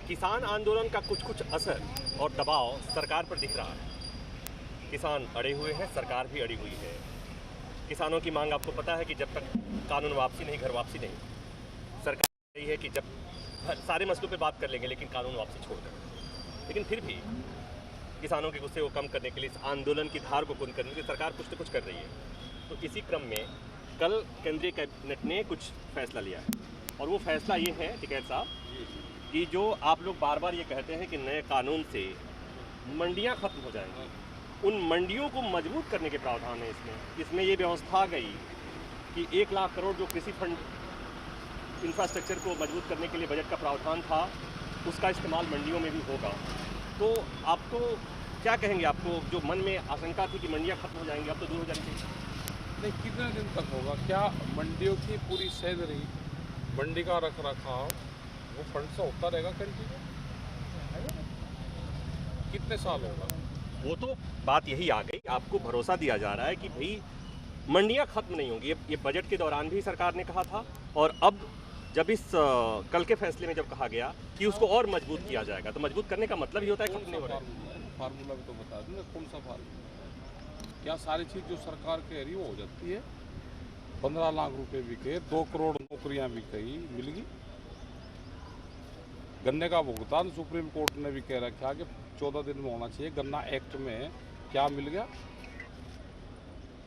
किसान आंदोलन का कुछ कुछ असर और दबाव सरकार पर दिख रहा है। किसान अड़े हुए हैं, सरकार भी अड़ी हुई है। किसानों की मांग आपको पता है कि जब तक कानून वापसी नहीं, घर वापसी नहीं। सरकार यही है कि जब सारे मसलों पे बात कर लेंगे लेकिन कानून वापसी छोड़कर। लेकिन फिर भी किसानों के गुस्से को कम करने के लिए, इस आंदोलन की धार को कुंद करने के लिए सरकार कुछ न कुछ कर रही है। तो इसी क्रम में कल केंद्रीय कैबिनेट ने कुछ फैसला लिया है और वो फैसला ये है टिकैत साहब कि जो आप लोग बार बार ये कहते हैं कि नए कानून से मंडियां खत्म हो जाएंगी, उन मंडियों को मजबूत करने के प्रावधान है इसमें ये व्यवस्था आ गई कि 1 लाख करोड़ जो कृषि फंड इंफ्रास्ट्रक्चर को मजबूत करने के लिए बजट का प्रावधान था, उसका इस्तेमाल मंडियों में भी होगा। तो आप तो क्या कहेंगे, आपको जो मन में आशंका थी कि मंडियाँ खत्म हो जाएंगी, अब तो दूर हो जानी चाहिए? नहीं, कितने दिन तक होगा? क्या मंडियों की पूरी सैलरी, मंडी का रख रखाव वो फंड से होता रहेगा कंटिन्यू? कितने साल होगा? वो तो बात यही आ गई, आपको भरोसा दिया जा रहा है कि भाई मंडियां खत्म नहीं होंगी। ये बजट के दौरान भी सरकार ने कहा था और अब जब इस कल के फैसले में जब कहा गया कि उसको और मजबूत किया जाएगा, तो मजबूत करने का मतलब ही होता है खत्म नहीं हो रहा है। फार्मूला भी तो बता दूँ, कौन सा फार्मूला? क्या सारी चीज़ जो सरकार कह रही है वो हो जाती है? 15 लाख रुपए बिके, 2 करोड़ नौकरियां भी कही मिल गई। गन्ने का भुगतान सुप्रीम कोर्ट ने भी कह रखा कि 14 दिन में होना चाहिए। गन्ना एक्ट में क्या मिल गया?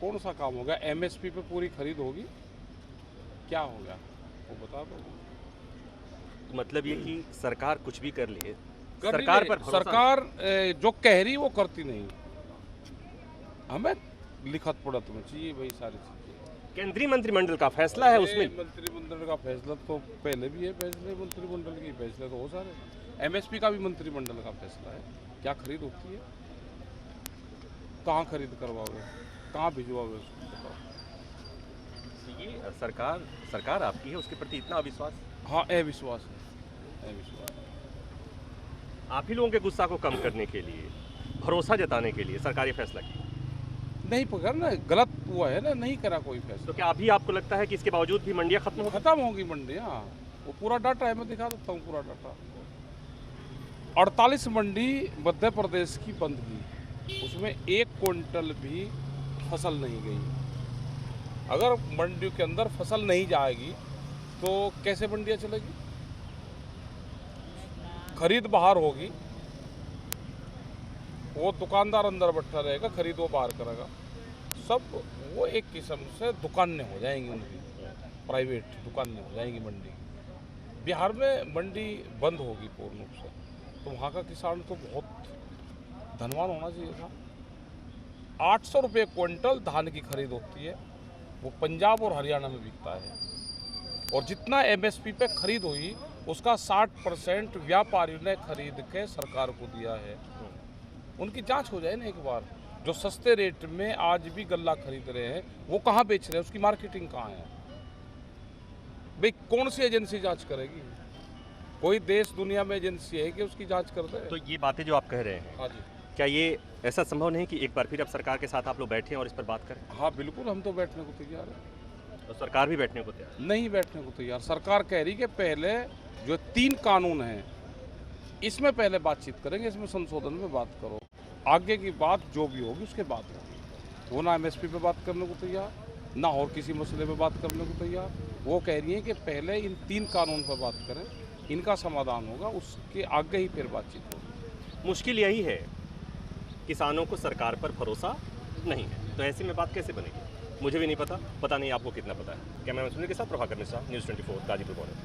कौन सा काम हो गया? एमएसपी पे पूरी खरीद होगी, क्या हो गया वो बता दो। तो मतलब ये कि सरकार कुछ भी कर ले, कर सरकार पर भरोसा सरकार जो कह रही वो करती नहीं। हमें लिखत पढ़त में चाहिए भाई सारी चीजें। केंद्रीय मंत्रिमंडल का फैसला है उसमें। मंत्रिमंडल का फैसला तो पहले भी है, फैसले मंत्रिमंडल के फैसले तो हो सारे। एमएसपी का भी मंत्रिमंडल का फैसला है। क्या खरीद होती है? कहाँ खरीद करवाओगे, कहाँ भिजवाओगे उसको बताओ। ये सरकार आपकी है, उसके प्रति इतना अविश्वास? हाँ, अविश्वास है, अविश्वास। आप ही लोगों के गुस्सा को कम करने के लिए, भरोसा जताने के लिए सरकारी फैसला किया। नहीं पकड़ ना, गलत हुआ है ना, नहीं करा कोई फैसला। तो क्या अभी आपको लगता है कि इसके बावजूद भी मंडियां खत्म होगी मंडियाँ? वो पूरा डाटा है, मैं दिखा देता हूँ पूरा डाटा। 48 मंडी मध्य प्रदेश की बंद की, उसमें 1 क्विंटल भी फसल नहीं गई। अगर मंडियों के अंदर फसल नहीं जाएगी तो कैसे मंडियाँ चलेगी? खरीद बाहर होगी, वो दुकानदार अंदर बैठा रहेगा, खरीद वो बाहर करेगा। सब वो एक किस्म से दुकानें हो जाएंगी, उनकी प्राइवेट दुकानें हो जाएंगी मंडी। बिहार में मंडी बंद होगी पूर्ण रूप से, तो वहाँ का किसान तो बहुत धनवान होना चाहिए था। 800 रुपये क्विंटल धान की खरीद होती है, वो पंजाब और हरियाणा में बिकता है। और जितना एमएसपी पे खरीद हुई उसका 60% व्यापारियों ने खरीद के सरकार को दिया है। उनकी जांच हो जाए ना एक बार। जो सस्ते रेट में आज भी गल्ला खरीद रहे हैं वो कहाँ बेच रहे हैं, उसकी मार्केटिंग कहाँ है? भाई कौन सी एजेंसी जांच करेगी? कोई देश दुनिया में एजेंसी है कि उसकी जांच कर दे? तो ये बातें जो आप कह रहे हैं, हाँ जी, क्या ये ऐसा संभव नहीं कि एक बार फिर अब सरकार के साथ आप लोग बैठें और इस पर बात करें? हाँ बिल्कुल, हम तो बैठने को तैयार है। तो सरकार भी बैठने को तैयार नहीं बैठने को तैयार। सरकार कह रही कि पहले जो 3 कानून हैं इसमें पहले बातचीत करेंगे, इसमें संशोधन में बात करो, आगे की बात जो भी होगी उसके बाद होगी। वो ना एमएसपी पे बात करने को तैयार, ना और किसी मसले पे बात करने को तैयार। वो कह रही है कि पहले इन 3 कानून पर बात करें, इनका समाधान होगा, उसके आगे ही फिर बातचीत होगी। मुश्किल यही है, किसानों को सरकार पर भरोसा नहीं है, तो ऐसे में बात कैसे बनेगी? मुझे भी नहीं पता नहीं आपको कितना पता है। कैमरामैन सुनील के साथ प्रभाकर मिश्रा, न्यूज़ 24 गाजीपुर।